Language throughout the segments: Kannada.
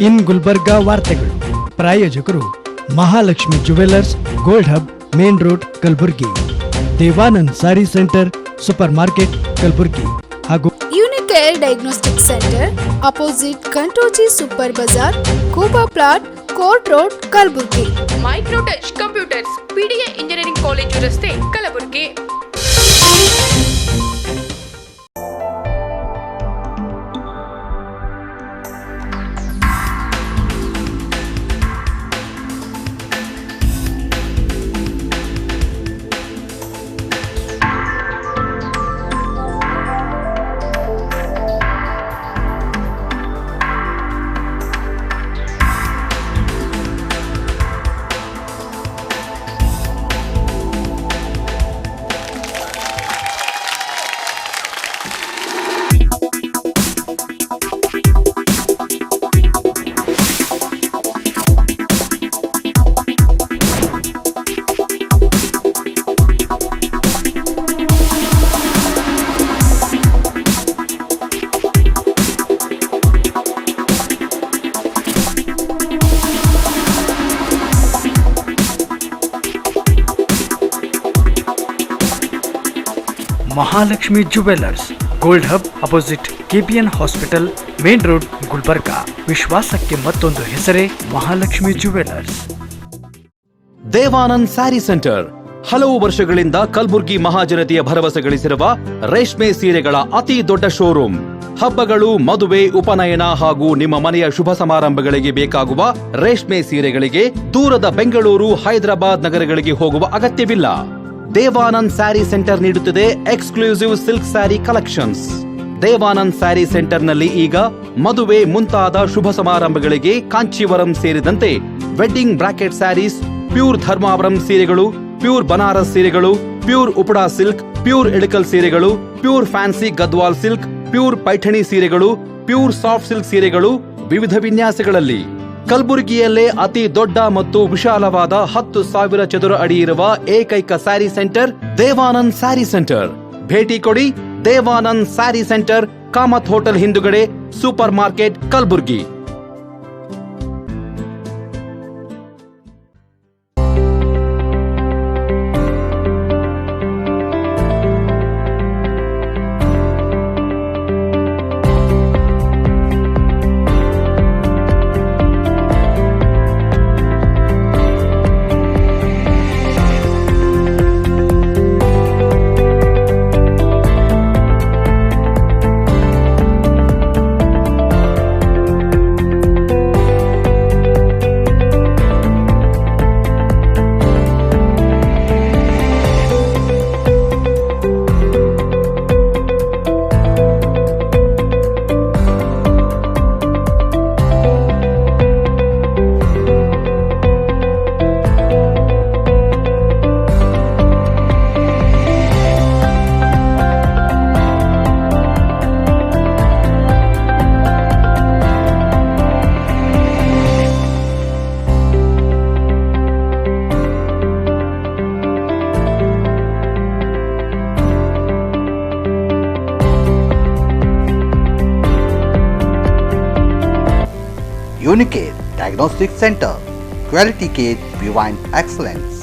ಇನ್ ಗುಲ್ಬರ್ಗಾ ವಾರ್ತೆಗಳು. ಪ್ರಾಯೋಜಕರು Mahalakshmi jewellers, gold hub, main road, Kalaburagi. Devanand sari centre, super market, Kalaburagi. ಹಾಗೂ ಯೂನಿಕೇರ್ ಡಯಾಗ್ನೋಸ್ಟಿಕ್ ಸೆಂಟರ್, ಅಪೋಸಿಟ್ ಕಂಟೋಜಿ ಸೂಪರ್ ಬಜಾರ್, ಕೂಬಾ plot, court road, Kalaburagi. Micro touch computers, PDA engineering college ರಸ್ತೆ, Kalaburagi. Mahalakshmi jewellers, gold hub, opposite KPN hospital, main road, Gulbarga. ವಿಶ್ವಾಸಕ್ಕೆ ಮತ್ತೊಂದು ಹೆಸರೇ ಮಹಾಲಕ್ಷ್ಮಿ ಜುವೆಲ್ಲರ್ಸ್. ದೇವಾನಂದ್ ಸ್ಯಾರಿ ಸೆಂಟರ್ ಹಲವು ವರ್ಷಗಳಿಂದ ಕಲಬುರಗಿ ಮಹಾಜನತೆಯ ಭರವಸೆ ಗಳಿಸಿರುವ ರೇಷ್ಮೆ ಸೀರೆಗಳ ಅತಿ ದೊಡ್ಡ ಶೋರೂಮ್. ಹಬ್ಬಗಳು, ಮದುವೆ, ಉಪನಯನ ಹಾಗೂ ನಿಮ್ಮ ಮನೆಯ ಶುಭ ಸಮಾರಂಭಗಳಿಗೆ ಬೇಕಾಗುವ ರೇಷ್ಮೆ ಸೀರೆಗಳಿಗೆ ದೂರದ ಬೆಂಗಳೂರು, ಹೈದರಾಬಾದ್ ನಗರಗಳಿಗೆ ಹೋಗುವ ಅಗತ್ಯವಿಲ್ಲ. ದೇವಾನಂದ್ ಸ್ಯಾರಿ ಸೆಂಟರ್ ನೀಡುತ್ತಿದೆ exclusive silk sari collections. Devanand sari centre ನಲ್ಲಿ ಈಗ ಮದುವೆ ಮುಂತಾದ ಶುಭ ಸಮಾರಂಭಗಳಿಗೆ ಕಾಂಚೀವರಂ ಸೇರಿದಂತೆ wedding bracket saris, pure Dharmavaram ಸೀರೆಗಳು, ಪ್ಯೂರ್ ಬನಾರಸ್ ಸೀರೆಗಳು, pure Uppada silk, pure Ilkal ಸೀರೆಗಳು, pure fancy Gadwal silk, pure Paithani ಸೀರೆಗಳು, ಪ್ಯೂರ್ ಸಾಫ್ಟ್ ಸಿಲ್ಕ್ ಸೀರೆಗಳು ವಿವಿಧ ವಿನ್ಯಾಸಗಳಲ್ಲಿ. ಕಲಬುರಗಿಯಲ್ಲೇ ಅತಿ ದೊಡ್ಡ ಮತ್ತು ವಿಶಾಲವಾದ 10,000 ಚದುರ ಅಡಿ ಇರುವ ಏಕೈಕ ಸ್ಯಾರಿ ಸೆಂಟರ್ ದೇವಾನಂದ್ ಸ್ಯಾರಿ ಸೆಂಟರ್. ಭೇಟಿ ಕೊಡಿ. ದೇವಾನಂದ್ ಸ್ಯಾರಿ ಸೆಂಟರ್, ಕಾಮತ್ ಹೋಟೆಲ್ ಹಿಂದುಗಡೆ, super market, Kalaburagi. Unicare Diagnostic Center, Quality Care Beyond Excellence.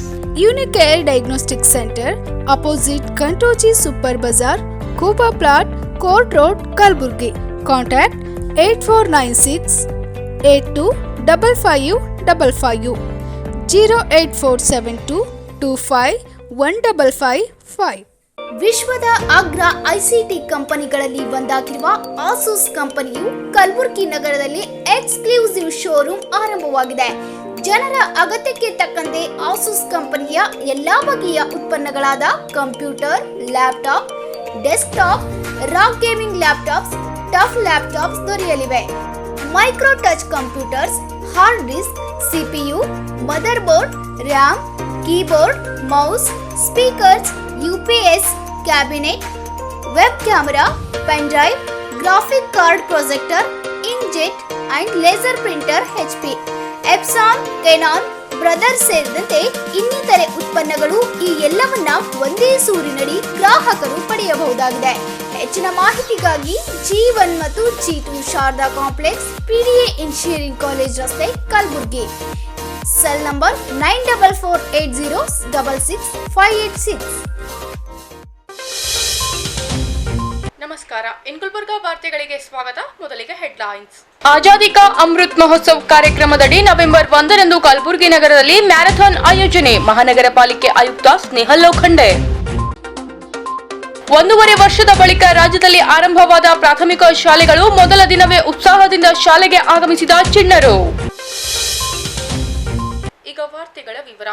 Unicare Diagnostic Center, opposite Kantoji Super Bazaar, Kuba Plot, Court Road, Kalaburgi. Contact 8496 825555 08472 251555. ವಿಶ್ವದ ಅಗ್ರ ಐಸಿಟಿ ಕಂಪನಿಗಳಲ್ಲಿ ಒಂದಾಗಿರುವ ಆಸೂಸ್ ಕಂಪನಿಯು ಕಲಬುರಗಿ ನಗರದಲ್ಲಿ ಎಕ್ಸ್ಕ್ಲೂಸಿವ್ ಶೋರೂಮ್ ಆರಂಭವಾಗಿದೆ. ಜನರ ಅಗತ್ಯಕ್ಕೆ ತಕ್ಕಂತೆ ಆಸೂಸ್ ಕಂಪನಿಯ ಎಲ್ಲಾ ಬಗೆಯ ಉತ್ಪನ್ನಗಳಾದ computer, laptop, desktop, ROG gaming laptops, tough laptops ದೊರೆಯಲಿವೆ. Micro touch computers, hard disk, CPU, mother board, RAM, keyboard, mouse, speakers, UPS, cabinet, web camera, pen drive, graphic card projector, inkjet and laser printer HP, Epson, Canon, brothers ಸೇರಿದಂತೆ ಇನ್ನಿತರೆ ಉತ್ಪನ್ನಗಳು ಈ ಎಲ್ಲವನ್ನ ಒಂದೇ ಸೂರಿನಡಿ ಗ್ರಾಹಕರು ಪಡೆಯಬಹುದಾಗಿದೆ. ಹೆಚ್ಚಿನ ಮಾಹಿತಿಗಾಗಿ G1 ಮತ್ತು G2 Sharada complex PDA engineering college ರಸ್ತೆ ಕಲಬುರಗಿ. Cell number 9448066586. ನಮಸ್ಕಾರ. ಇನ್ ಗುಲ್ಬರ್ಗಾ ವಾರ್ತೆಗಳಿಗೆ ಸ್ವಾಗತ. ಮೊದಲಿಗೆ ಹೆಡ್ಲೈನ್ಸ್. ಆಜಾದಿ ಕಾ ಅಮೃತ್ ಮಹೋತ್ಸವ್ ಕಾರ್ಯಕ್ರಮದಡಿ ನವೆಂಬರ್ 1ರಂದು ಕಲಬುರಗಿ ನಗರದಲ್ಲಿ ಮ್ಯಾರಥಾನ್ ಆಯೋಜನೆ. ಮಹಾನಗರ ಪಾಲಿಕೆ ಆಯುಕ್ತ ಸ್ನೇಹಲ್ ಲೋಖಂಡೆ. 1.5 ವರ್ಷದ ಬಳಿಕ ರಾಜ್ಯದಲ್ಲಿ ಆರಂಭವಾದ ಪ್ರಾಥಮಿಕ ಶಾಲೆಗಳು ಮೊದಲ ದಿನವೇ ಉತ್ಸಾಹದಿಂದ ಶಾಲೆಗೆ ಆಗಮಿಸಿದ ಚಿಣ್ಣರು. ಈಗ ವಾರ್ತೆಗಳ ವಿವರ.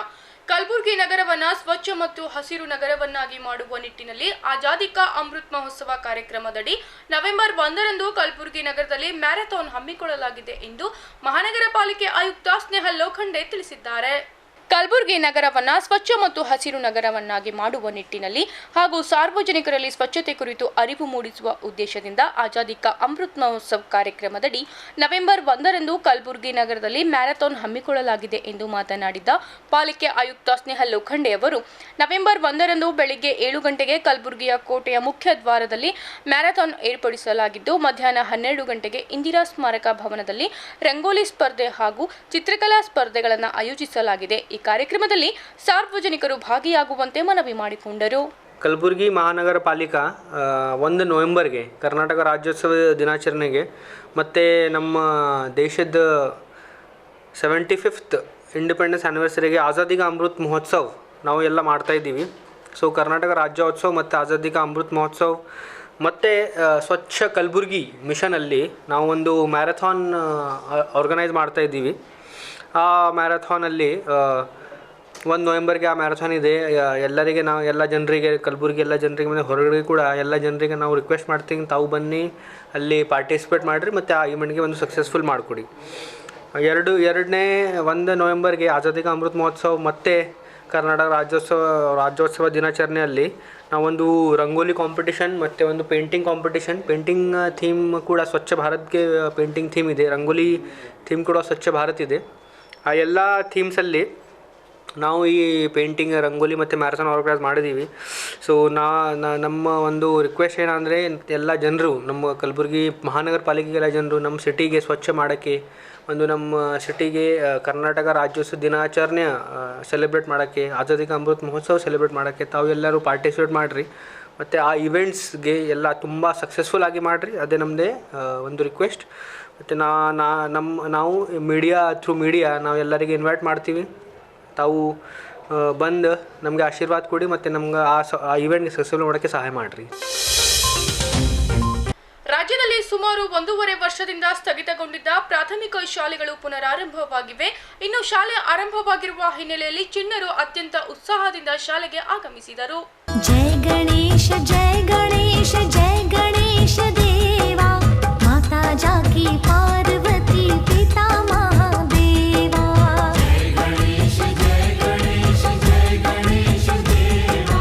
ಕಲಬುರಗಿ ನಗರವನ್ನ ಸ್ವಚ್ಛ ಮತ್ತು ಹಸಿರು ನಗರವನ್ನಾಗಿ ಮಾಡುವ ನಿಟ್ಟಿನಲ್ಲಿ ಆಜಾದಿ ಕಾ ಅಮೃತ್ ಮಹೋತ್ಸವ ಕಾರ್ಯಕ್ರಮದಡಿ ನವೆಂಬರ್ 1ರಂದು ಕಲಬುರಗಿ ನಗರದಲ್ಲಿ ಮ್ಯಾರಥಾನ್ ಹಮ್ಮಿಕೊಳ್ಳಲಾಗಿದೆ ಎಂದು ಮಹಾನಗರ ಪಾಲಿಕೆ ಆಯುಕ್ತ ಸ್ನೇಹಲ್ ಲೋಖಂಡೆ ತಿಳಿಸಿದ್ದಾರೆ. ಕಲಬುರಗಿ ನಗರವನ್ನ ಸ್ವಚ್ಛ ಮತ್ತು ಹಸಿರು ನಗರವನ್ನಾಗಿ ಮಾಡುವ ನಿಟ್ಟಿನಲ್ಲಿ ಹಾಗೂ ಸಾರ್ವಜನಿಕರಲ್ಲಿ ಸ್ವಚ್ಛತೆ ಕುರಿತು ಅರಿವು ಮೂಡಿಸುವ ಉದ್ದೇಶದಿಂದ ಆಜಾದಿ ಕಾ ಅಮೃತ್ ಮಹೋತ್ಸವ್ ಕಾರ್ಯಕ್ರಮದಡಿ ನವೆಂಬರ್ 1ರಂದು ಕಲಬುರಗಿ ನಗರದಲ್ಲಿ ಮ್ಯಾರಥಾನ್ ಹಮ್ಮಿಕೊಳ್ಳಲಾಗಿದೆ ಎಂದು ಮಾತನಾಡಿದ ಪಾಲಿಕೆ ಆಯುಕ್ತ ಸ್ನೇಹಲ್ ಲೋಖಂಡೆ ಅವರು, ನವೆಂಬರ್ 1ರಂದು ಬೆಳಿಗ್ಗೆ 7 ಗಂಟೆಗೆ ಕಲಬುರಗಿಯ ಕೋಟೆಯ ಮುಖ್ಯ ದ್ವಾರದಲ್ಲಿ ಮ್ಯಾರಥಾನ್ ಏರ್ಪಡಿಸಲಾಗಿದ್ದು, ಮಧ್ಯಾಹ್ನ 12 ಗಂಟೆಗೆ ಇಂದಿರಾ ಸ್ಮಾರಕ ಭವನದಲ್ಲಿ ರಂಗೋಲಿ ಸ್ಪರ್ಧೆ ಹಾಗೂ ಚಿತ್ರಕಲಾ ಸ್ಪರ್ಧೆಗಳನ್ನು ಆಯೋಜಿಸಲಾಗಿದೆ. ಈ ಕಾರ್ಯಕ್ರಮದಲ್ಲಿ ಸಾರ್ವಜನಿಕರು ಭಾಗಿಯಾಗುವಂತೆ ಮನವಿ ಮಾಡಿಕೊಂಡರು. ಕಲಬುರಗಿ ಮಹಾನಗರ ಪಾಲಿಕಾ 1 ನವೆಂಬರ್ಗೆ ಕರ್ನಾಟಕ ರಾಜ್ಯೋತ್ಸವ ದಿನಾಚರಣೆಗೆ ಮತ್ತು ನಮ್ಮ ದೇಶದ 75th ಇಂಡಿಪೆಂಡೆನ್ಸ್ ಆ್ಯನಿವರ್ಸರಿಗೆ ಆಜಾದಿ ಕಾ ಅಮೃತ್ ಮಹೋತ್ಸವ್ ನಾವು ಎಲ್ಲ ಮಾಡ್ತಾಯಿದ್ದೀವಿ. ಸೊ ಕರ್ನಾಟಕ ರಾಜ್ಯೋತ್ಸವ ಮತ್ತು ಆಜಾದಿ ಕಾ ಅಮೃತ್ ಮಹೋತ್ಸವ್ ಮತ್ತು ಸ್ವಚ್ಛ ಕಲಬುರಗಿ ಮಿಷನಲ್ಲಿ ನಾವು ಒಂದು ಮ್ಯಾರಥಾನ್ ಆರ್ಗನೈಸ್ ಮಾಡ್ತಾಯಿದ್ದೀವಿ. ಆ ಮ್ಯಾರಥಾನಲ್ಲಿ 1 ನವೆಂಬರ್ಗೆ ಆ ಮ್ಯಾರಥಾನ್ ಇದೆ. ಎಲ್ಲರಿಗೆ ನಾವು ಎಲ್ಲ ಜನರಿಗೆ ಕಲಬುರಗಿ ಎಲ್ಲ ಜನರಿಗೆ ಮತ್ತು ಹೊರಗಡೆ ಕೂಡ ಎಲ್ಲ ಜನರಿಗೆ ನಾವು ರಿಕ್ವೆಸ್ಟ್ ಮಾಡ್ತೀವಿ, ತಾವು ಬನ್ನಿ ಅಲ್ಲಿ ಪಾರ್ಟಿಸಿಪೇಟ್ ಮಾಡಿರಿ ಮತ್ತು ಆ ಈವೆಂಟ್ಗೆ ಒಂದು ಸಕ್ಸಸ್ಫುಲ್ ಮಾಡಿಕೊಡಿ. 1 ನವೆಂಬರ್ಗೆ ಆಜಾದಿ ಕಾ ಅಮೃತ್ ಮಹೋತ್ಸವ ಮತ್ತು ಕರ್ನಾಟಕ ರಾಜ್ಯೋತ್ಸವ ದಿನಾಚರಣೆಯಲ್ಲಿ ನಾವೊಂದು ರಂಗೋಲಿ ಕಾಂಪಿಟಿಷನ್ ಮತ್ತು ಒಂದು ಪೇಂಟಿಂಗ್ ಕಾಂಪಿಟಿಷನ್, ಪೇಂಟಿಂಗ್ ಥೀಮ್ ಕೂಡ ಸ್ವಚ್ಛ ಭಾರತ್ಗೆ ಪೇಂಟಿಂಗ್ ಥೀಮ್ ಇದೆ, ರಂಗೋಲಿ ಥೀಮ್ ಕೂಡ ಸ್ವಚ್ಛ ಭಾರತ್ ಇದೆ. ಆ ಎಲ್ಲ ಥೀಮ್ಸಲ್ಲಿ ನಾವು ಈ ಪೇಂಟಿಂಗ್, ರಂಗೋಲಿ ಮತ್ತು ಮ್ಯಾರಥಾನ್ ಆರ್ಗನೈಸ್ ಮಾಡಿದ್ದೀವಿ. ಸೊ ನಮ್ಮ ಒಂದು ರಿಕ್ವೆಸ್ಟ್ ಏನಂದರೆ ಎಲ್ಲ ಜನರು, ನಮ್ಮ ಕಲಬುರಗಿ ಮಹಾನಗರ ಪಾಲಿಕೆಗೆಲ್ಲ ಜನರು ನಮ್ಮ ಸಿಟಿಗೆ ಸ್ವಚ್ಛ ಮಾಡೋಕ್ಕೆ, ಒಂದು ನಮ್ಮ ಸಿಟಿಗೆ ಕರ್ನಾಟಕ ರಾಜ್ಯೋತ್ಸವ ದಿನಾಚರಣೆ ಸೆಲೆಬ್ರೇಟ್ ಮಾಡೋಕ್ಕೆ, ಆಜಾದಿ ಕಾ ಅಮೃತ್ ಮಹೋತ್ಸವ ಸೆಲೆಬ್ರೇಟ್ ಮಾಡೋಕ್ಕೆ ತಾವು ಎಲ್ಲರೂ ಪಾರ್ಟಿಸಿಪೇಟ್ ಮಾಡಿರಿ ಮತ್ತು ಆ ಇವೆಂಟ್ಸ್ಗೆ ಎಲ್ಲ ತುಂಬ ಸಕ್ಸಸ್ಫುಲ್ ಆಗಿ ಮಾಡಿರಿ. ಅದೇ ನಮ್ಮದೇ ಒಂದು ರಿಕ್ವೆಸ್ಟ್. ಮತ್ತು ನಾವು ಥ್ರೂ ಮೀಡಿಯಾ ನಾವು ಎಲ್ಲರಿಗೆ ಇನ್ವೈಟ್ ಮಾಡ್ತೀವಿ, ತಾವು ಬಂದು ನಮಗೆ ಆಶೀರ್ವಾದ ಕೊಡಿ ಮತ್ತು ನಮ್ಗೆ ಆ ಇವೆಂಟ್ಗೆ ಸಕ್ಸಸ್ಫುಲ್ ಮಾಡೋಕ್ಕೆ ಸಹಾಯ ಮಾಡಿರಿ. ರಾಜ್ಯದಲ್ಲಿ ಸುಮಾರು 1.5 ವರ್ಷದಿಂದ ಸ್ಥಗಿತಗೊಂಡಿದ್ದ ಪ್ರಾಥಮಿಕ ಶಾಲೆಗಳು ಪುನರಾರಂಭವಾಗಿವೆ. ಇನ್ನು ಶಾಲೆ ಆರಂಭವಾಗಿರುವ ಹಿನ್ನೆಲೆಯಲ್ಲಿ ಚಿಣ್ಣರು ಅತ್ಯಂತ ಉತ್ಸಾಹದಿಂದ ಶಾಲೆಗೆ ಆಗಮಿಸಿದರು. ಜೈ ಗಣೇಶ ಜೈ ಗಣೇಶ ಜೈ ಗಣೇಶ ದೇವಾ, ಮಾತಾ ಜಾಕಿ ಪಾರ್ವತಿ ಪಿತಾ ಮಹಾದೇವಾ. ಜೈ ಗಣೇಶ ಜೈ ಗಣೇಶ ಜೈ ಗಣೇಶ ದೇವಾ,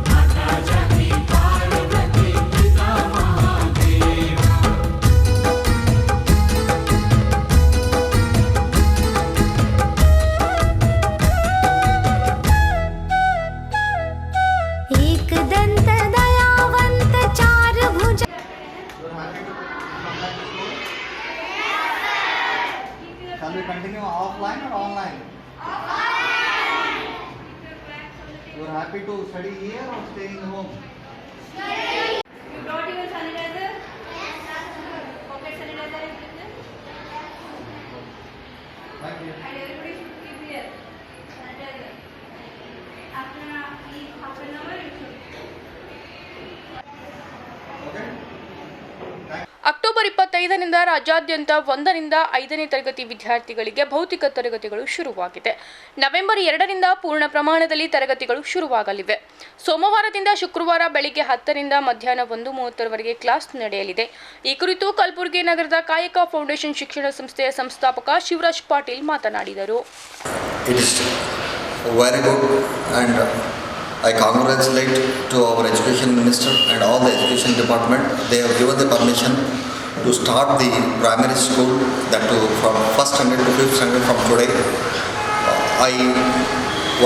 ಮಾತಾ ಜಾಕಿ ಪಾರ್ವತಿ ಪಿತಾ ಮಹಾದೇವಾ. एकदंत दयावंत चार भुज. Shall we continue offline or online? Offline. You are happy to study here or stay in home? Study. You brought your sanitizer? Yes, sir. Pocket sanitizer is with you? Thank you. And everybody should keep here. Sanitizer. After half an hour you should. Okay. October 25ರಿಂದ ರಾಜ್ಯಾದ್ಯಂತ 1ರಿಂದ 5ನೇ ತರಗತಿ ವಿದ್ಯಾರ್ಥಿಗಳಿಗೆ ಭೌತಿಕ ತರಗತಿಗಳು ಶುರುವಾಗಿದೆ. ನವೆಂಬರ್ 2ರಿಂದ ಪೂರ್ಣ ಪ್ರಮಾಣದಲ್ಲಿ ತರಗತಿಗಳು ಶುರುವಾಗಲಿವೆ. ಸೋಮವಾರದಿಂದ ಶುಕ್ರವಾರ ಬೆಳಿಗ್ಗೆ 10ರಿಂದ ಮಧ್ಯಾಹ್ನ 1:30ರವರೆಗೆ ಕ್ಲಾಸ್ ನಡೆಯಲಿದೆ. ಈ ಕುರಿತು ಕಲಬುರಗಿ ನಗರದ ಕಾಯಕ ಫೌಂಡೇಶನ್ ಶಿಕ್ಷಣ ಸಂಸ್ಥೆಯ ಸಂಸ್ಥಾಪಕ ಶಿವರಾಜ್ ಪಾಟೀಲ್ ಮಾತನಾಡಿದರು. It is very good and I congratulate to our education minister and all the education department. They have given the permission to start the primary school, that too from 1st standard to 5th standard from today.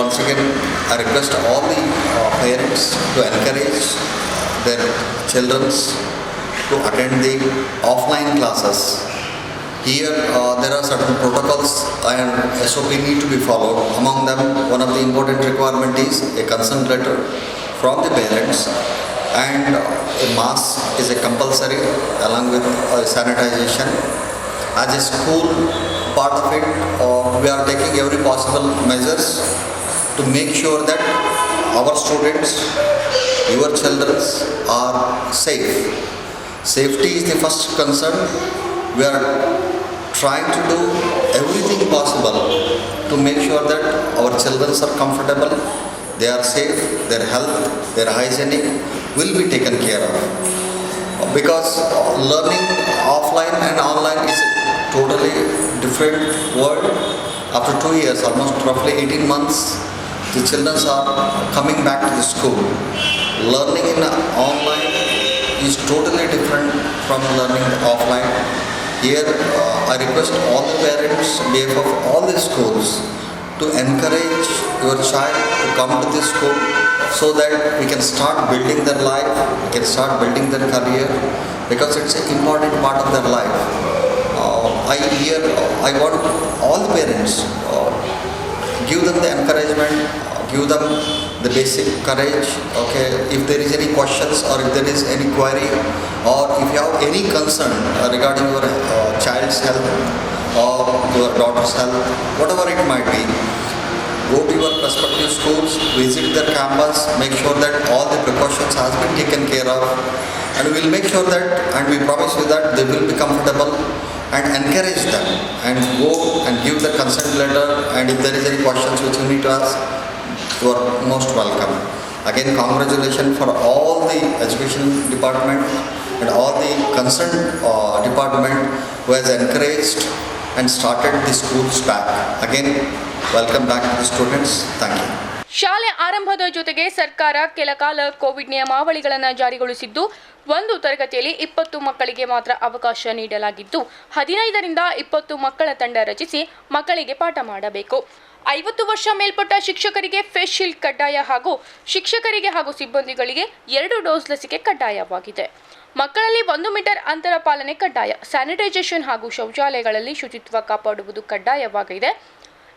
Once again I request all the parents to encourage their children to attend the offline classes. Here there are certain protocols and SOP need to be followed. Among them, one of the important requirement is a consent letter from the parents, and a mask is a compulsory along with sanitization. As a school part of it, we are taking every possible measures to make sure that our students, your children are safe. Safety is the first concern. We are trying to do everything possible to make sure that our children are comfortable, they are safe, their health, their hygienic will be taken care of. Because learning offline and online is a totally different world. After 2 years, almost roughly 18 months, the children are coming back to the school. Learning in online is totally different from learning offline. Here, I request all the parents, on behalf of all the schools, to encourage your child to come to this school so that we can start building their life, we can start building their career, because it's an important part of their life. I want all the parents, give them the encouragement, give them the basic courage. Okay, if there is any questions or if there is any query or if you have any concern regarding your child's health or your daughter's health, whatever it might be, go to your respective schools, visit their campus, make sure that all the precautions has been taken care of, and we will make sure that, and we promise you that they will be comfortable, and encourage them and go and give the consent letter, and if there is any questions which you need to ask, you are most welcome. Again, congratulations for all the education department and all the concerned department who has encouraged and started the schools back. Again, welcome back to the students. Thank you. ಶಾಲೆ ಆರಂಭದ ಜೊತೆಗೆ ಸರ್ಕಾರ ಕೆಲ ಕಾಲ ಕೋವಿಡ್ ನಿಯಮಾವಳಿಗಳನ್ನು ಜಾರಿಗೊಳಿಸಿದ್ದು, 1 ತರಗತಿಯಲ್ಲಿ 20 ಮಕ್ಕಳಿಗೆ ಮಾತ್ರ ಅವಕಾಶ ನೀಡಲಾಗಿದ್ದು, 15ರಿಂದ 20 ಮಕ್ಕಳ ತಂಡ ರಚಿಸಿ ಮಕ್ಕಳಿಗೆ ಪಾಠ ಮಾಡಬೇಕು. 50 ವರ್ಷ ಮೇಲ್ಪಟ್ಟ ಶಿಕ್ಷಕರಿಗೆ ಫೇಸ್ ಶೀಲ್ಡ್ ಕಡ್ಡಾಯ ಹಾಗೂ ಶಿಕ್ಷಕರಿಗೆ ಹಾಗೂ ಸಿಬ್ಬಂದಿಗಳಿಗೆ 2 ಡೋಸ್ ಲಸಿಕೆ ಕಡ್ಡಾಯವಾಗಿದೆ. ಮಕ್ಕಳಲ್ಲಿ 1 ಮೀಟರ್ ಅಂತರ ಪಾಲನೆ ಕಡ್ಡಾಯ. ಸ್ಯಾನಿಟೈಸೇಷನ್ ಹಾಗೂ ಶೌಚಾಲಯಗಳಲ್ಲಿ ಶುಚಿತ್ವ ಕಾಪಾಡುವುದು ಕಡ್ಡಾಯವಾಗಿದೆ.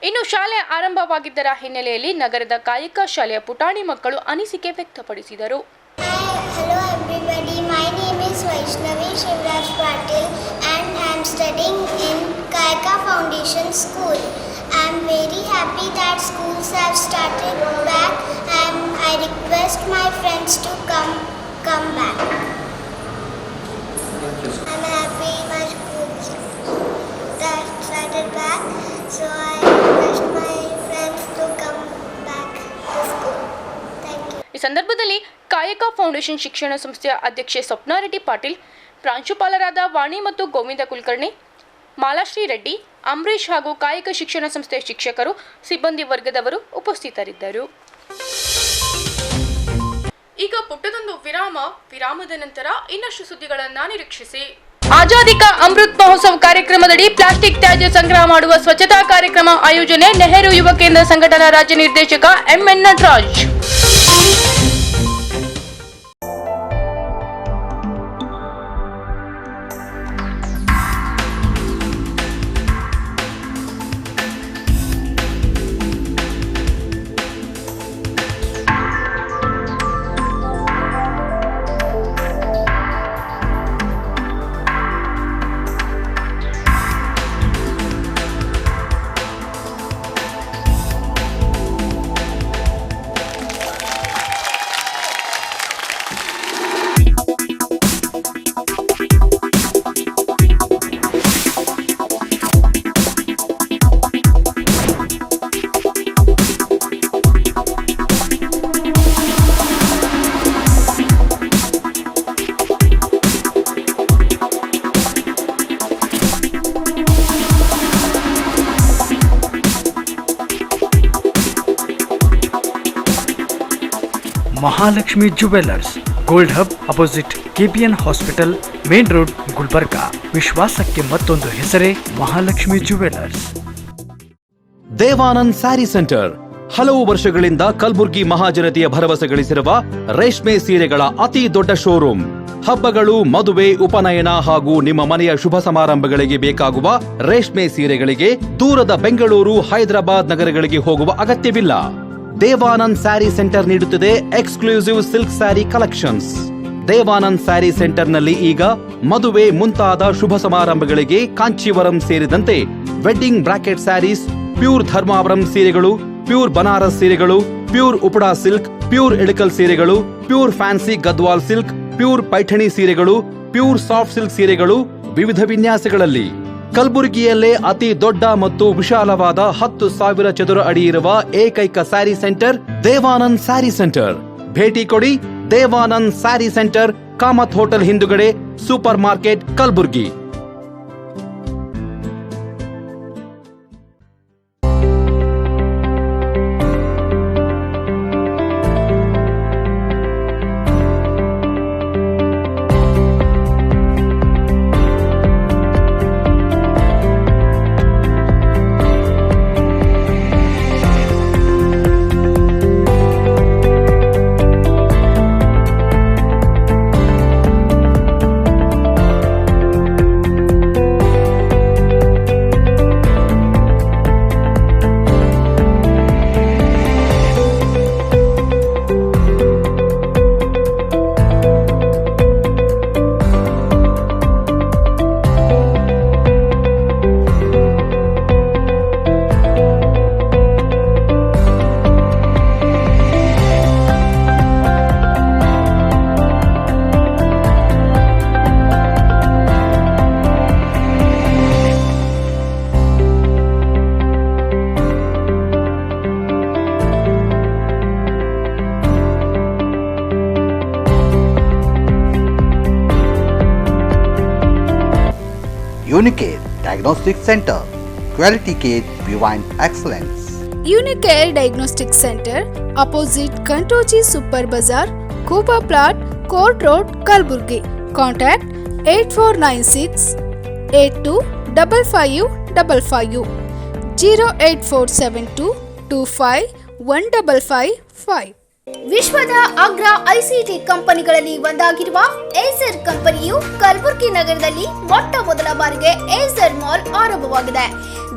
ಇನ್ನು ಶಾಲೆ ಆರಂಭವಾಗಿದ್ದರ ಹಿನ್ನೆಲೆಯಲ್ಲಿ ನಗರದ ಕಾಯಕ ಶಾಲೆಯ ಪುಟಾಣಿ ಮಕ್ಕಳು ಅನಿಸಿಕೆ ವ್ಯಕ್ತಪಡಿಸಿದರು. Hello everybody, my name is Vaishnavi Shivraj Patil and I am studying in Kayaka Foundation School. I am very happy that schools have started back and I request my friends to come back. I am happy my schools that started back, so I request my friends to come back to school. Thank you. ಈ ಸಂದರ್ಭದಲ್ಲಿ ಕಾಯಕ ಫೌಂಡೇಶನ್ ಶಿಕ್ಷಣ ಸಂಸ್ಥೆಯ ಅಧ್ಯಕ್ಷೆ ಸ್ವಪ್ನಾ ರೆಡ್ಡಿ ಪಾಟೀಲ್, ಪ್ರಾಂಶುಪಾಲರಾದ ವಾಣಿ ಮತ್ತು ಗೋವಿಂದ ಕುಲಕರ್ಣಿ, ಮಾಲಾಶ್ರೀ ರೆಡ್ಡಿ, ಅಂಬರೀಶ್ ಹಾಗೂ ಕಾಯಕ ಶಿಕ್ಷಣ ಸಂಸ್ಥೆಯ ಶಿಕ್ಷಕರು, ಸಿಬ್ಬಂದಿ ವರ್ಗದವರು ಉಪಸ್ಥಿತರಿದ್ದರು. ಈಗ ಪುಟ್ಟದೊಂದು ವಿರಾಮದ ನಂತರ ಇನ್ನಷ್ಟು ಸುದ್ದಿಗಳನ್ನು ನಿರೀಕ್ಷಿಸಿ. ಆಜಾದಿ ಕಾ ಅಮೃತ್ ಮಹೋತ್ಸವ ಕಾರ್ಯಕ್ರಮದಡಿ ಪ್ಲಾಸ್ಟಿಕ್ ತ್ಯಾಜ್ಯ ಸಂಗ್ರಹ ಮಾಡುವ ಸ್ವಚ್ಛತಾ ಕಾರ್ಯಕ್ರಮ ಆಯೋಜನೆ. ನೆಹರು ಯುವ ಕೇಂದ್ರ ಸಂಘಟನಾ ರಾಜ್ಯ ನಿರ್ದೇಶಕ MN Nataraj. Mahalakshmi jewellers, gold hub opposite KPN hospital, main road, Gulbarga. ವಿಶ್ವಾಸಕ್ಕೆ ಮತ್ತೊಂದು ಹೆಸರೇ ಮಹಾಲಕ್ಷ್ಮಿ ಜುವೆಲ್ಲರ್ಸ್. ದೇವಾನಂದ್ ಸ್ಯಾರಿ ಸೆಂಟರ್, ಹಲವು ವರ್ಷಗಳಿಂದ ಕಲಬುರ್ಗಿ ಮಹಾಜನತೆಯ ಭರವಸೆ ಗಳಿಸಿರುವ ರೇಷ್ಮೆ ಸೀರೆಗಳ ಅತಿ ದೊಡ್ಡ ಶೋರೂಮ್. ಹಬ್ಬಗಳು, ಮದುವೆ, ಉಪನಯನ ಹಾಗೂ ನಿಮ್ಮ ಮನೆಯ ಶುಭ ಸಮಾರಂಭಗಳಿಗೆ ಬೇಕಾಗುವ ರೇಷ್ಮೆ ಸೀರೆಗಳಿಗೆ ದೂರದ ಬೆಂಗಳೂರು, ಹೈದರಾಬಾದ್ ನಗರಗಳಿಗೆ ಹೋಗುವ ಅಗತ್ಯವಿಲ್ಲ. ದೇವಾನಂದ್ ಸ್ಯಾರಿ ಸೆಂಟರ್ ನೀಡುತ್ತಿದೆ exclusive silk sari collections. Devanand sari ಸೆಂಟರ್ನಲ್ಲಿ ಈಗ ಮದುವೆ ಮುಂತಾದ ಶುಭ ಸಮಾರಂಭಗಳಿಗೆ ಕಾಂಚೀವರಂ ಸೇರಿದಂತೆ wedding bracket saris, pure Dharmavaram ಸೀರೆಗಳು, ಪ್ಯೂರ್ ಬನಾರಸ್ ಸೀರೆಗಳು, pure Uppada silk, pure Ilkal ಸೀರೆಗಳು, pure fancy Gadwal silk, pure Paithani ಸೀರೆಗಳು, ಪ್ಯೂರ್ ಸಾಫ್ಟ್ ಸಿಲ್ಕ್ ಸೀರೆಗಳು ವಿವಿಧ ವಿನ್ಯಾಸಗಳಲ್ಲಿ. ಕಲಬುರಗಿಯಲ್ಲೇ ಅತಿ ದೊಡ್ಡ ಮತ್ತು ವಿಶಾಲವಾದ 10,000 ಚದುರ ಅಡಿ ಇರುವ ಏಕೈಕ ಸ್ಯಾರಿ ಸೆಂಟರ್ ದೇವಾನಂದ್ ಸ್ಯಾರಿ ಸೆಂಟರ್. ಭೇಟಿ ಕೊಡಿ. ದೇವಾನಂದ್ ಸ್ಯಾರಿ ಸೆಂಟರ್, ಕಾಮತ್ ಹೋಟೆಲ್ ಹಿಂದುಗಡೆ, supermarket, Kalaburagi. Unicare Diagnostic Center, Quality Care Beyond Excellence. Unicare Diagnostic Center, opposite Kantoji Super Bazaar, Kuba Plot, Court Road, Kalburgi. Contact 8496 825555 08472 25 1555. ವಿಶ್ವದ ಅಗ್ರ ಐಸಿಟಿ ಕಂಪನಿಗಳಲ್ಲಿ ಒಂದಾಗಿರುವ ಏಸರ್ ಕಂಪನಿಯು ಕಲಬುರಗಿ ನಗರದಲ್ಲಿ ಮೊಟ್ಟ ಮೊದಲ ಬಾರಿಗೆ ಏಸರ್ ಮಾಲ್ ಆರಂಭವಾಗಿದೆ.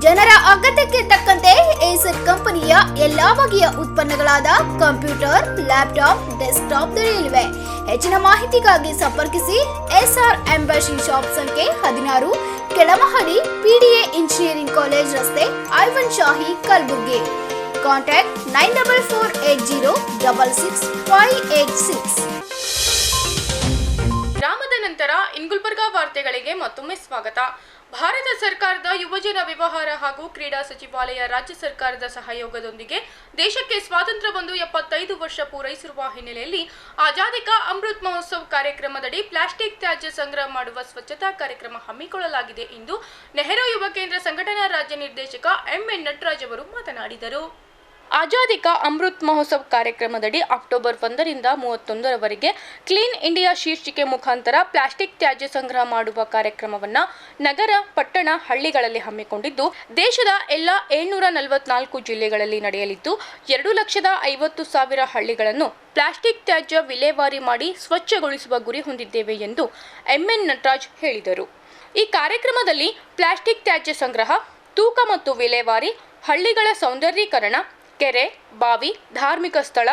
ಜನರ ಅಗತ್ಯಕ್ಕೆ ತಕ್ಕಂತೆ ಏಸರ್ ಕಂಪನಿಯ ಎಲ್ಲಾ ಬಗೆಯ ಉತ್ಪನ್ನಗಳಾದ ಕಂಪ್ಯೂಟರ್, ಲ್ಯಾಪ್ಟಾಪ್, ಡೆಸ್ಕ್ಟಾಪ್ ದೊರೆಯಲಿವೆ. ಹೆಚ್ಚಿನ ಮಾಹಿತಿಗಾಗಿ ಸಂಪರ್ಕಿಸಿ ಎಸ್ಆರ್ ಎಂಬಸಿ ಶಾಪ್ ಸಂಖ್ಯೆ 16, ಕೆಳಮಹಡಿ, PDA ಇಂಜಿನಿಯರಿಂಗ್ ಕಾಲೇಜ್ ರಸ್ತೆ, ಐವನ್ ಶಾಹಿ, ಕಲಬುರಗಿ. Contact 9448066586. ಗ್ರಾಮದ ನಂತರ ಗುಲ್ಬರ್ಗಾ ವಾರ್ತೆಗಳಿಗೆ ಮತ್ತೊಮ್ಮೆ ಸ್ವಾಗತ. ಭಾರತ ಸರ್ಕಾರದ ಯುವಜನ ವ್ಯವಹಾರ ಹಾಗೂ ಕ್ರೀಡಾ ಸಚಿವಾಲಯ ರಾಜ್ಯ ಸರ್ಕಾರದ ಸಹಯೋಗದೊಂದಿಗೆ ದೇಶಕ್ಕೆ ಸ್ವಾತಂತ್ರ್ಯ ಬಂದು 75 ವರ್ಷ ಪೂರೈಸಿರುವ ಹಿನ್ನೆಲೆಯಲ್ಲಿ ಆಜಾದಿ ಕಾ ಅಮೃತ್ ಮಹೋತ್ಸವ್ ಕಾರ್ಯಕ್ರಮದಡಿ ಪ್ಲಾಸ್ಟಿಕ್ ತ್ಯಾಜ್ಯ ಸಂಗ್ರಹ ಮಾಡುವ ಸ್ವಚ್ಛತಾ ಕಾರ್ಯಕ್ರಮ ಹಮ್ಮಿಕೊಳ್ಳಲಾಗಿದೆ ಎಂದು ನೆಹರು ಯುವ ಕೇಂದ್ರ ಸಂಘಟನಾ ರಾಜ್ಯ ನಿರ್ದೇಶಕ MN ನಟರಾಜ್ ಅವರು ಮಾತನಾಡಿದರು. ಆಜಾದಿ ಕಾ ಅಮೃತ್ ಮಹೋತ್ಸವ್ ಕಾರ್ಯಕ್ರಮದಡಿ ಅಕ್ಟೋಬರ್ 1ರಿಂದ 31ರವರೆಗೆ ಕ್ಲೀನ್ ಇಂಡಿಯಾ ಶೀರ್ಷಿಕೆ ಮುಖಾಂತರ ಪ್ಲಾಸ್ಟಿಕ್ ತ್ಯಾಜ್ಯ ಸಂಗ್ರಹ ಮಾಡುವ ಕಾರ್ಯಕ್ರಮವನ್ನು ನಗರ, ಪಟ್ಟಣ, ಹಳ್ಳಿಗಳಲ್ಲಿ ಹಮ್ಮಿಕೊಂಡಿದ್ದು ದೇಶದ ಎಲ್ಲ 744 ಜಿಲ್ಲೆಗಳಲ್ಲಿ ನಡೆಯಲಿದ್ದು 2,50,000 ಹಳ್ಳಿಗಳನ್ನು ಪ್ಲಾಸ್ಟಿಕ್ ತ್ಯಾಜ್ಯ ವಿಲೇವಾರಿ ಮಾಡಿ ಸ್ವಚ್ಛಗೊಳಿಸುವ ಗುರಿ ಹೊಂದಿದ್ದೇವೆ ಎಂದು MN ನಟರಾಜ್ ಹೇಳಿದರು. ಈ ಕಾರ್ಯಕ್ರಮದಲ್ಲಿ ಪ್ಲಾಸ್ಟಿಕ್ ತ್ಯಾಜ್ಯ ಸಂಗ್ರಹ, ತೂಕ ಮತ್ತು ವಿಲೇವಾರಿ, ಹಳ್ಳಿಗಳ ಸೌಂದರ್ಯೀಕರಣ, ಕೆರೆ, ಬಾವಿ, ಧಾರ್ಮಿಕ ಸ್ಥಳ,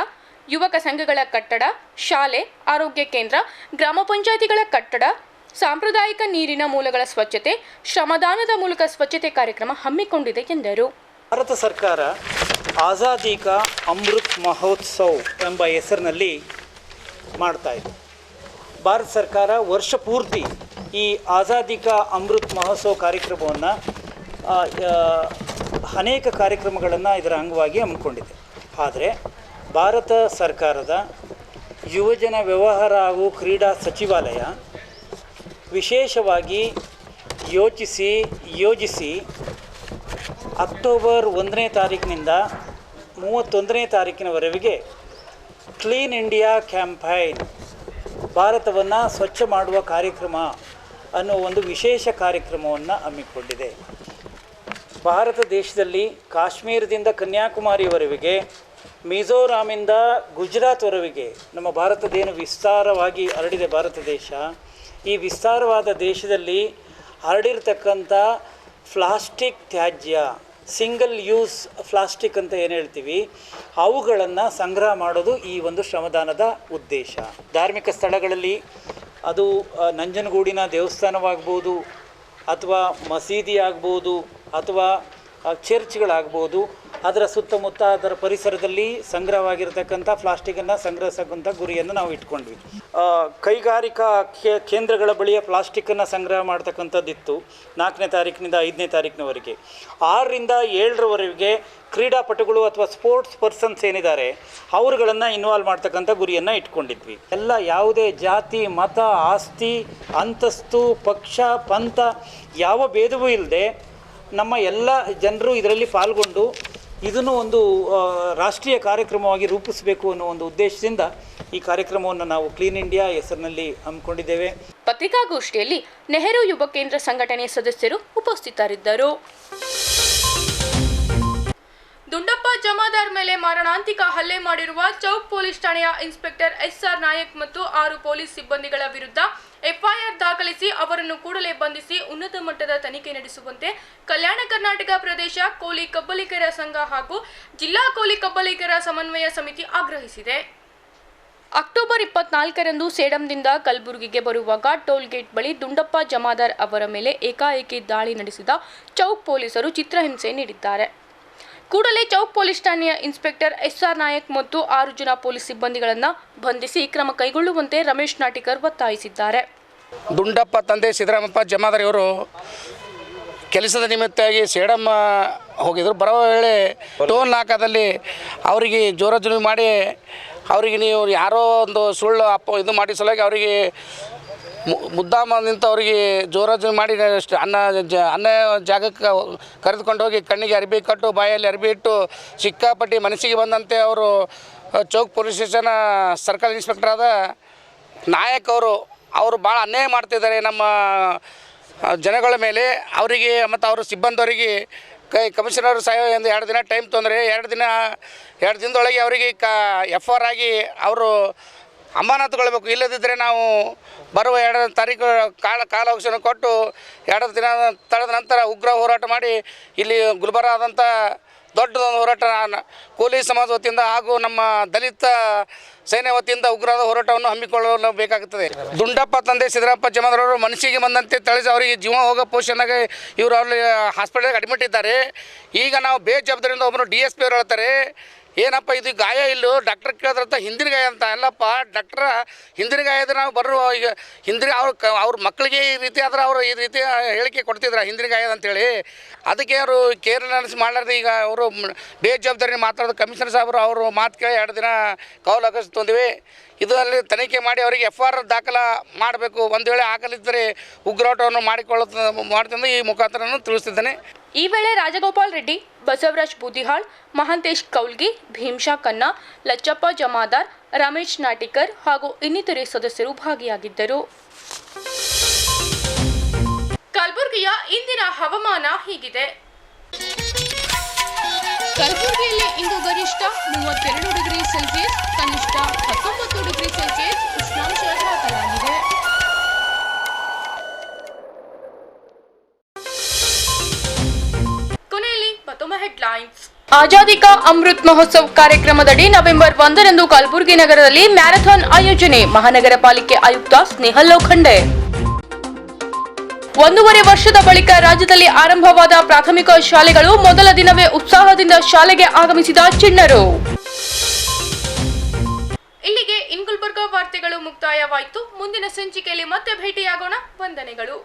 ಯುವಕ ಸಂಘಗಳ ಕಟ್ಟಡ, ಶಾಲೆ, ಆರೋಗ್ಯ ಕೇಂದ್ರ, ಗ್ರಾಮ ಪಂಚಾಯಿತಿಗಳ ಕಟ್ಟಡ, ಸಾಂಪ್ರದಾಯಿಕ ನೀರಿನ ಮೂಲಗಳ ಸ್ವಚ್ಛತೆ, ಶ್ರಮದಾನದ ಮೂಲಕ ಸ್ವಚ್ಛತೆ ಕಾರ್ಯಕ್ರಮ ಹಮ್ಮಿಕೊಂಡಿದೆ ಎಂದರು. ಭಾರತ ಸರ್ಕಾರ ಆಜಾದಿ ಕಾ ಅಮೃತ್ ಮಹೋತ್ಸವ್ ಎಂಬ ಹೆಸರಿನಲ್ಲಿ ಮಾಡ್ತಾ ಇದೆ. ಭಾರತ ಸರ್ಕಾರ ವರ್ಷ ಪೂರ್ತಿ ಈ ಆಜಾದಿ ಕಾ ಅಮೃತ್ ಮಹೋತ್ಸವ್ ಕಾರ್ಯಕ್ರಮವನ್ನು ಅನೇಕ ಕಾರ್ಯಕ್ರಮಗಳನ್ನು ಇದರ ಅಂಗವಾಗಿ ಹಮ್ಮಿಕೊಂಡಿದೆ. ಆದರೆ ಭಾರತ ಸರ್ಕಾರದ ಯುವಜನ ವ್ಯವಹಾರ ಹಾಗೂ ಕ್ರೀಡಾ ಸಚಿವಾಲಯ ವಿಶೇಷವಾಗಿ ಯೋಜಿಸಿ ಅಕ್ಟೋಬರ್ 1ನೇ ತಾರೀಕಿನಿಂದ 31ನೇ ತಾರೀಕಿನವರೆಗೆ ಕ್ಲೀನ್ ಇಂಡಿಯಾ ಕ್ಯಾಂಪೈನ್, ಭಾರತವನ್ನು ಸ್ವಚ್ಛ ಮಾಡುವ ಕಾರ್ಯಕ್ರಮ ಅನ್ನೋ ಒಂದು ವಿಶೇಷ ಕಾರ್ಯಕ್ರಮವನ್ನು ಹಮ್ಮಿಕೊಂಡಿದೆ. ಭಾರತ ದೇಶದಲ್ಲಿ ಕಾಶ್ಮೀರದಿಂದ ಕನ್ಯಾಕುಮಾರಿವರೆಗೆ, ಮಿಜೋರಾಮಿಂದ ಗುಜರಾತ್ವರೆಗೆ ನಮ್ಮ ಭಾರತದೇನು ವಿಸ್ತಾರವಾಗಿ ಹರಡಿದೆ ಭಾರತ ದೇಶ, ಈ ವಿಸ್ತಾರವಾದ ದೇಶದಲ್ಲಿ ಹರಡಿರ್ತಕ್ಕಂಥ ಪ್ಲಾಸ್ಟಿಕ್ ತ್ಯಾಜ್ಯ, ಸಿಂಗಲ್ ಯೂಸ್ ಪ್ಲಾಸ್ಟಿಕ್ ಅಂತ ಏನು ಹೇಳ್ತೀವಿ, ಅವುಗಳನ್ನು ಸಂಗ್ರಹ ಮಾಡೋದು ಈ ಒಂದು ಶ್ರಮದಾನದ ಉದ್ದೇಶ. ಧಾರ್ಮಿಕ ಸ್ಥಳಗಳಲ್ಲಿ ಅದು ನಂಜನಗೂಡಿನ ದೇವಸ್ಥಾನವಾಗ್ಬೋದು, ಅಥವಾ ಮಸೀದಿ ಆಗ್ಬೋದು, ಅಥವಾ ಚರ್ಚ್ಗಳಾಗ್ಬೋದು, ಅದರ ಸುತ್ತಮುತ್ತ ಅದರ ಪರಿಸರದಲ್ಲಿ ಸಂಗ್ರಹವಾಗಿರ್ತಕ್ಕಂಥ ಪ್ಲಾಸ್ಟಿಕನ್ನು ಸಂಗ್ರಹಿಸಕ್ಕಂಥ ಗುರಿಯನ್ನು ನಾವು ಇಟ್ಕೊಂಡ್ವಿ. ಕೈಗಾರಿಕಾ ಕೇಂದ್ರಗಳ ಬಳಿಯ ಪ್ಲಾಸ್ಟಿಕ್ಕನ್ನು ಸಂಗ್ರಹ ಮಾಡ್ತಕ್ಕಂಥದ್ದಿತ್ತು 4ನೇ ತಾರೀಕಿನಿಂದ 5ನೇ ತಾರೀಕಿನವರೆಗೆ. 6ರಿಂದ 7ರವರೆಗೆ ಕ್ರೀಡಾಪಟುಗಳು ಅಥವಾ ಸ್ಪೋರ್ಟ್ಸ್ ಪರ್ಸನ್ಸ್ ಏನಿದ್ದಾರೆ ಅವರುಗಳನ್ನು ಇನ್ವಾಲ್ವ್ ಮಾಡ್ತಕ್ಕಂಥ ಗುರಿಯನ್ನು ಇಟ್ಕೊಂಡಿದ್ವಿ. ಎಲ್ಲ ಯಾವುದೇ ಜಾತಿ, ಮತ, ಆಸ್ತಿ, ಅಂತಸ್ತು, ಪಕ್ಷ, ಪಂಥ ಯಾವ ಭೇದವೂ ಇಲ್ಲದೆ ನಮ್ಮ ಎಲ್ಲ ಜನರು ಇದರಲ್ಲಿ ಪಾಲ್ಗೊಂಡು ಇದನ್ನು ಒಂದು ರಾಷ್ಟ್ರೀಯ ಕಾರ್ಯಕ್ರಮವಾಗಿ ರೂಪಿಸಬೇಕು ಅನ್ನೋ ಒಂದು ಉದ್ದೇಶದಿಂದ ಈ ಕಾರ್ಯಕ್ರಮವನ್ನು ನಾವು ಕ್ಲೀನ್ ಇಂಡಿಯಾ ಹೆಸರಿನಲ್ಲಿ ಹಮ್ಮಿಕೊಂಡಿದ್ದೇವೆ. ಪತ್ರಿಕಾಗೋಷ್ಠಿಯಲ್ಲಿ ನೆಹರು ಯುವ ಕೇಂದ್ರ ಸಂಘಟನೆ ಸದಸ್ಯರು ಉಪಸ್ಥಿತರಿದ್ದರು. ದುಂಡಪ್ಪ ಜಮಾದಾರ್ ಮೇಲೆ ಮಾರಣಾಂತಿಕ ಹಲ್ಲೆ ಮಾಡಿರುವ ಚೌಕ್ ಪೊಲೀಸ್ ಠಾಣೆಯ ಇನ್ಸ್ಪೆಕ್ಟರ್ SR ನಾಯಕ್ ಮತ್ತು 6 ಪೊಲೀಸ್ ಸಿಬ್ಬಂದಿಗಳ ವಿರುದ್ಧ FIR ದಾಖಲಿಸಿ ಅವರನ್ನು ಕೂಡಲೇ ಬಂಧಿಸಿ ಉನ್ನತ ಮಟ್ಟದ ತನಿಖೆ ನಡೆಸುವಂತೆ ಕಲ್ಯಾಣ ಕರ್ನಾಟಕ ಪ್ರದೇಶ ಕೋಲಿ ಕಬ್ಬಲಿಗರ ಸಂಘ ಹಾಗೂ ಜಿಲ್ಲಾ ಕೋಲಿ ಕಬ್ಬಲಿಗರ ಸಮನ್ವಯ ಸಮಿತಿ ಆಗ್ರಹಿಸಿದೆ. ಅಕ್ಟೋಬರ್ 24ರಂದು ಸೇಡಂದಿಂದ ಕಲಬುರಗಿಗೆ ಬರುವಾಗ ಟೋಲ್ಗೇಟ್ ಬಳಿ ದುಂಡಪ್ಪ ಜಮಾದಾರ್ ಅವರ ಮೇಲೆ ಏಕಾಏಕಿ ದಾಳಿ ನಡೆಸಿದ ಚೌಕ್ ಪೊಲೀಸರು ಚಿತ್ರಹಿಂಸೆ ನೀಡಿದ್ದಾರೆ. ಕೂಡಲೇ ಚೌಕ್ ಪೊಲೀಸ್ ಠಾಣೆಯ ಇನ್ಸ್ಪೆಕ್ಟರ್ SR ನಾಯಕ್ ಮತ್ತು 6 ಜನ ಪೊಲೀಸ್ ಸಿಬ್ಬಂದಿಗಳನ್ನು ಬಂಧಿಸಿ ಕ್ರಮ ಕೈಗೊಳ್ಳುವಂತೆ ರಮೇಶ್ ನಾಟಿಕರ್ ಒತ್ತಾಯಿಸಿದ್ದಾರೆ. ದುಂಡಪ್ಪ ತಂದೆ ಸಿದ್ದರಾಮಪ್ಪ ಜಮಾದಾರ್ ಇವರು ಕೆಲಸದ ನಿಮಿತ್ತಾಗಿ ಸೇಡಮ್ಮ ಹೋಗಿದ್ರು. ಬರೋ ವೇಳೆ ಟೋಲ್ ನಾಕಾದಲ್ಲಿ ಅವರಿಗೆ ಜೋರಾಜುರಿ ಮಾಡಿ ಅವರಿಗೆ ನೀವು ಯಾರೋ ಒಂದು ಸುಳ್ಳು ಇದು ಮಾಡಿ ಸಲುವಾಗಿ ಅವರಿಗೆ ಮುದ್ದಾಮ ನಿಂತು ಅವರಿಗೆ ಜೋರಾಜುರಿ ಮಾಡಿ ಅನ್ನ ಜಾಗಕ್ಕೆ ಕರೆದುಕೊಂಡು ಹೋಗಿ ಕಣ್ಣಿಗೆ ಅರ್ಬಿ ಕಟ್ಟು, ಬಾಯಲ್ಲಿ ಅರ್ಬಿ ಇಟ್ಟು ಸಿಕ್ಕಾಪಟ್ಟಿ ಮನಸ್ಸಿಗೆ ಬಂದಂತೆ ಅವರು Chowk police station circle inspector ಆದ ನಾಯಕ್ ಅವರು ಭಾಳ ಅನ್ಯಾಯ ಮಾಡ್ತಿದ್ದಾರೆ ನಮ್ಮ ಜನಗಳ ಮೇಲೆ. ಅವರಿಗೆ ಮತ್ತು ಅವ್ರ ಸಿಬ್ಬಂದಿಯವರಿಗೆ ಕಮಿಷನರ್ ಸಾಹೇಬ್ ಎಂದು 2 ದಿನ ಟೈಮ್ ತೊಂದರೆ 2 ದಿನದೊಳಗೆ ಅವರಿಗೆ FR ಆಗಿ ಅವರು ಅಮಾನತುಗೊಳ್ಬೇಕು. ಇಲ್ಲದಿದ್ದರೆ ನಾವು ಬರುವ 2 ತಾರೀಕು ಕಾಲಾವಕಾಶ ಕೊಟ್ಟು 2 ದಿನ ತಳೆದ ನಂತರ ಉಗ್ರ ಹೋರಾಟ ಮಾಡಿ ಇಲ್ಲಿ ಗುಲ್ಬರ್ಗಾದಂಥ ದೊಡ್ಡದೊಂದು ಹೋರಾಟ ಕೋಲಿ ಸಮಾಜ ವತಿಯಿಂದ ಹಾಗೂ ನಮ್ಮ ದಲಿತ ಸೇನೆ ವತಿಯಿಂದ ಉಗ್ರವಾದ ಹೋರಾಟವನ್ನು ಹಮ್ಮಿಕೊಳ್ಳಲು ಬೇಕಾಗುತ್ತದೆ. ದುಂಡಪ್ಪ ತಂದೆ ಸಿದ್ದರಾಮಪ್ಪ ಜಮಾದಾರವರು ಮನಸ್ಸಿಗೆ ಬಂದಂತೆ ತಳಿಸಿ ಅವರಿಗೆ ಜೀವ ಹೋಗೋ ಪೋಷಣೆಗೆ ಇವರು ಅಲ್ಲಿ ಹಾಸ್ಪಿಟಲ್ಗೆ ಅಡ್ಮಿಟ್ ಇದ್ದಾರೆ. ಈಗ ನಾವು ಬೇಜವಾಬ್ದಾರಿಯಿಂದ ಒಬ್ಬರು DSP ಅವರು ಹೇಳ್ತಾರೆ, ಏನಪ್ಪ ಇದು ಗಾಯ ಇಲ್ಲೋ ಡಾಕ್ಟರ್ ಕೇಳಿದ್ರಂತ ಹಿಂದಿನ ಗಾಯ ಅಂತ. ಅಲ್ಲಪ್ಪ ಡಾಕ್ಟ್ರ ಹಿಂದಿನ ಗಾಯದ ನಾವು ಬರುವ ಈಗ ಹಿಂದಿನ ಅವ್ರ ಮಕ್ಕಳಿಗೆ ಈ ರೀತಿ ಆದ್ರೆ ಅವರು ಈ ರೀತಿ ಹೇಳಿಕೆ ಕೊಡ್ತಿದ್ರು ಹಿಂದಿನ ಗಾಯದ ಅಂತೇಳಿ. ಅದಕ್ಕೆ ಅವರು ಕೇರ್ಲೆಸ್ ಮಾಡಲಾರ್ದು ಈಗ ಅವರು ಬೇಜವಾಬ್ದಾರಿ ಮಾತಾಡೋದು ಕಮಿಷನರ್ ಸಾಹೇಬರು ಅವರು ಮಾತು ಕೇಳಿ 2 ದಿನ ಕಾವಲಾವಕಾಶ ತೊಂದಿವಿ. ಇದರಲ್ಲಿ ತನಿಖೆ ಮಾಡಿ ಅವರಿಗೆ FR ದಾಖಲ ಮಾಡಬೇಕು. ಒಂದು ವೇಳೆ ಆಗಲಿದ್ದರೆ ಉಗ್ರಾಟವನ್ನು ಮಾಡ್ತೀನಿ ಈ ಮುಖಾಂತರ ತಿಳಿಸ್ತಿದ್ದೇನೆ. ಈ ವೇಳೆ ರಾಜಗೋಪಾಲ್ ರೆಡ್ಡಿ, ಬಸವರಾಜ್ ಬೂದಿಹಾಳ್, ಮಹಾಂತೇಶ್ ಕೌಲ್ಗಿ, ಭೀಮ್ಶಾ ಕನ್ನಾ, ಲಚ್ಚಪ್ಪ ಜಮಾದಾರ್, ರಮೇಶ್ ನಾಟಿಕರ್ ಹಾಗೂ ಇನ್ನಿತರೆ ಸದಸ್ಯರು ಭಾಗಿಯಾಗಿದ್ದರು. ಕಲಬುರಗಿಯ ಇಂದಿನ ಹವಾಮಾನ ಹೀಗಿದೆ. ಕಲಬುರಗಿಯಲ್ಲಿ ಇಂದು ಗರಿಷ್ಠ 32 ಡಿಗ್ರಿ ಸೆಲ್ಸಿಯಸ್, ಕನಿಷ್ಠ 19 ಡಿಗ್ರಿ ಸೆಲ್ಸಿಯಸ್ ಉಷ್ಣಾಂಶ ದಾಖಲಾಗಿದೆ. ಕೊನೆಯಲ್ಲಿ ಮತ್ತೊಮ್ಮೆ ಹೆಡ್ಲೈನ್ಸ್. ಆಜಾದಿ ಕಾ ಅಮೃತ್ ಮಹೋತ್ಸವ್ ಕಾರ್ಯಕ್ರಮದಡಿ ನವೆಂಬರ್ 1ರಂದು ಕಲಬುರಗಿ ನಗರದಲ್ಲಿ ಮ್ಯಾರಥಾನ್ ಆಯೋಜನೆ. ಮಹಾನಗರ ಪಾಲಿಕೆ ಆಯುಕ್ತ ಸ್ನೇಹಲ್ ಲೋಖಂಡೆ. 1.5 ವರ್ಷದ ಬಳಿಕ ರಾಜ್ಯದಲ್ಲಿ ಆರಂಭವಾದ ಪ್ರಾಥಮಿಕ ಶಾಲೆಗಳು ಮೊದಲ ದಿನವೇ ಉತ್ಸಾಹದಿಂದ ಶಾಲೆಗೆ ಆಗಮಿಸಿದ ಚಿಣ್ಣರು. ಇಲ್ಲಿಗೆ ಗುಲ್ಬರ್ಗಾ ವಾರ್ತೆಗಳು ಮುಕ್ತಾಯವಾಯಿತು. ಮುಂದಿನ ಸಂಚಿಕೆಯಲ್ಲಿ ಮತ್ತೆ ಭೇಟಿಯಾಗೋಣ. ವಂದನೆಗಳು.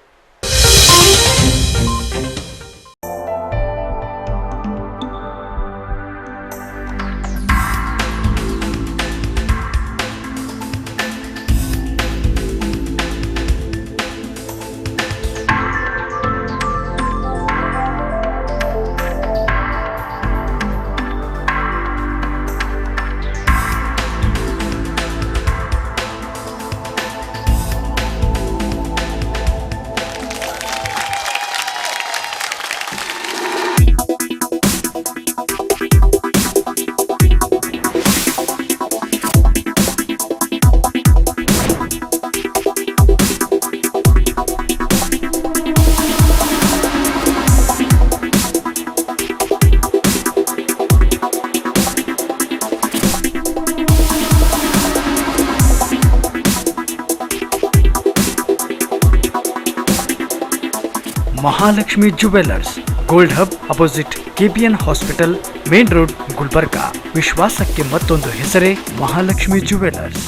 Mahalakshmi jewellers, gold hub opposite KPN hospital, main road, Gulbarga. ವಿಶ್ವಾಸಕ್ಕೆ ಮತ್ತೊಂದು ಹೆಸರೇ ಮಹಾಲಕ್ಷ್ಮಿ ಜುವೆಲ್ಲರ್ಸ್.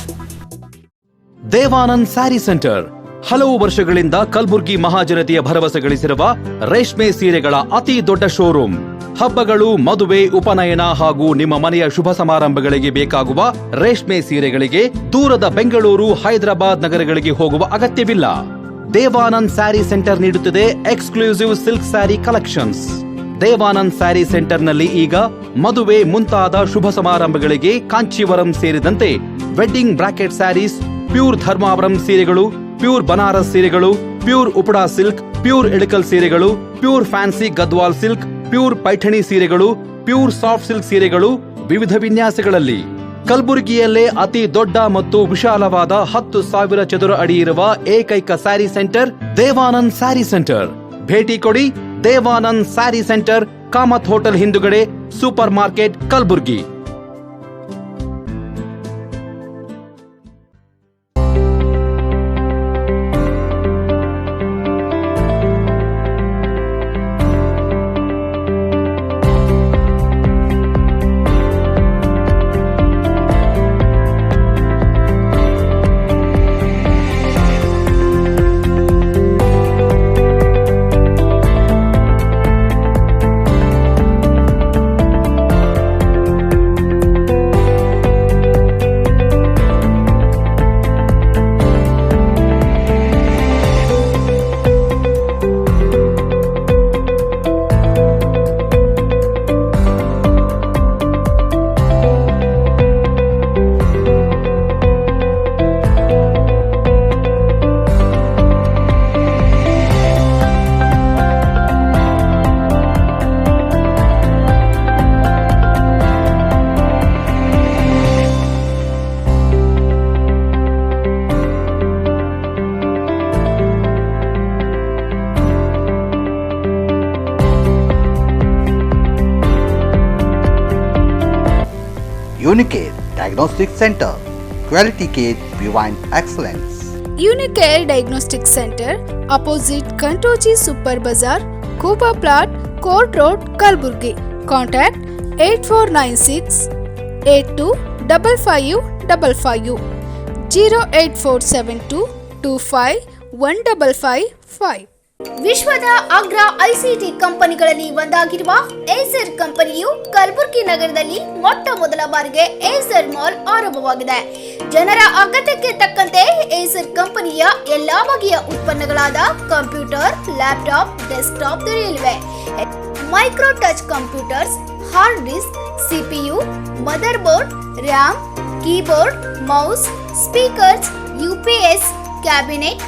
ದೇವಾನಂದ್ ಸ್ಯಾರಿ ಸೆಂಟರ್ ಹಲವು ವರ್ಷಗಳಿಂದ ಕಲಬುರ್ಗಿ ಮಹಾಜನತೆಯ ಭರವಸೆ ಗಳಿಸಿರುವ ರೇಷ್ಮೆ ಸೀರೆಗಳ ಅತಿ ದೊಡ್ಡ ಶೋರೂಮ್. ಹಬ್ಬಗಳು, ಮದುವೆ, ಉಪನಯನ ಹಾಗೂ ನಿಮ್ಮ ಮನೆಯ ಶುಭ ಸಮಾರಂಭಗಳಿಗೆ ಬೇಕಾಗುವ ರೇಷ್ಮೆ ಸೀರೆಗಳಿಗೆ ದೂರದ ಬೆಂಗಳೂರು, ಹೈದರಾಬಾದ್ ನಗರಗಳಿಗೆ ಹೋಗುವ ಅಗತ್ಯವಿಲ್ಲ. ದೇವಾನಂದ್ ಸ್ಯಾರಿ ಸೆಂಟರ್ ನೀಡುತ್ತಿದೆ exclusive silk sari collections. Devanand sari ಸೆಂಟರ್ನಲ್ಲಿ ಈಗ ಮದುವೆ ಮುಂತಾದ ಶುಭ ಸಮಾರಂಭಗಳಿಗೆ ಕಾಂಚೀವರಂ ಸೇರಿದಂತೆ wedding bracket saris, pure Dharmavaram ಸೀರೆಗಳು, ಪ್ಯೂರ್ ಬನಾರಸ್ ಸೀರೆಗಳು, pure Uppada silk, pure Ilkal ಸೀರೆಗಳು, pure fancy Gadwal silk, pure Paithani ಸೀರೆಗಳು, ಪ್ಯೂರ್ ಸಾಫ್ಟ್ ಸಿಲ್ಕ್ ಸೀರೆಗಳು ವಿವಿಧ ವಿನ್ಯಾಸಗಳಲ್ಲಿ. ಕಲಬುರಗಿಯಲ್ಲೇ ಅತಿ ದೊಡ್ಡ ಮತ್ತು ವಿಶಾಲವಾದ 10,000 ಚದುರ ಅಡಿ ಇರುವ ಏಕೈಕ ಸ್ಯಾರಿ ಸೆಂಟರ್ ದೇವಾನಂದ್ ಸ್ಯಾರಿ ಸೆಂಟರ್. ಭೇಟಿ ಕೊಡಿ. ದೇವಾನಂದ್ ಸ್ಯಾರಿ ಸೆಂಟರ್, ಕಾಮತ್ ಹೋಟೆಲ್ ಹಿಂದುಗಡೆ, supermarket, Kalaburagi. Unicare Diagnostic Center, Quality Care Beyond Excellence. Unicare Diagnostic Center, opposite Kantoji Super Bazaar, Kuba Plot, Court Road, Kalburgi. Contact 8496 825555 08472 251555. ವಿಶ್ವದ ಅಗ್ರ ಐಸಿಟಿ ಕಂಪನಿಗಳಲ್ಲಿ ಒಂದಾಗಿರುವ ಏಸರ್ ಕಂಪನಿಯು ಕಲಬುರಗಿ ನಗರದಲ್ಲಿ ಮೊಟ್ಟ ಮೊದಲ ಬಾರಿಗೆ ಏಸರ್ ಮಾಲ್ ಆರಂಭವಾಗಿದೆ. ಜನರ ಅಗತ್ಯಕ್ಕೆ ತಕ್ಕಂತೆ ಏಸರ್ ಕಂಪನಿಯ ಎಲ್ಲಾ ಬಗೆಯ ಉತ್ಪನ್ನಗಳಾದ ಕಂಪ್ಯೂಟರ್, ಲ್ಯಾಪ್ಟಾಪ್, ಡೆಸ್ಕ್ಟಾಪ್ ದೊರೆಯಲಿವೆ. Micro touch computers, hard disk, CPU, mother board, RAM, keyboard, mouse, speakers, UPS, cabinet,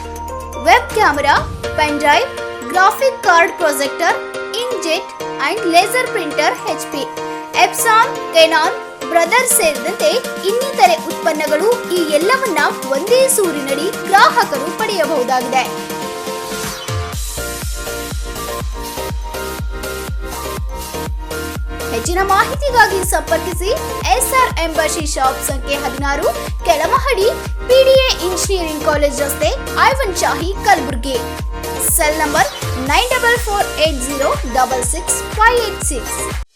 web camera, pen drive, graphic card projector, inkjet and laser printer HP, Epson, Canon, brothers ಸೇರಿದಂತೆ ಇನ್ನಿತರೆ ಉತ್ಪನ್ನಗಳು ಈ ಎಲ್ಲವನ್ನ ಒಂದೇ ಸೂರಿನಡಿ ಗ್ರಾಹಕರು ಪಡೆಯಬಹುದಾಗಿದೆ. ಹೆಚ್ಚಿನ ಮಾಹಿತಿಗಾಗಿ ಸಂಪರ್ಕಿಸಿ SR ಎಂಬಸಿ ಶಾಪ್ ಸಂಖ್ಯೆ 16, ಕೆಳಮಹಡಿ, PDA ಇಂಜಿನಿಯರಿಂಗ್ ಕಾಲೇಜ್ ರಸ್ತೆ, ಐವನ್ ಶಾಹಿ, ಕಲಬುರಗಿ. Cell number 9448066586.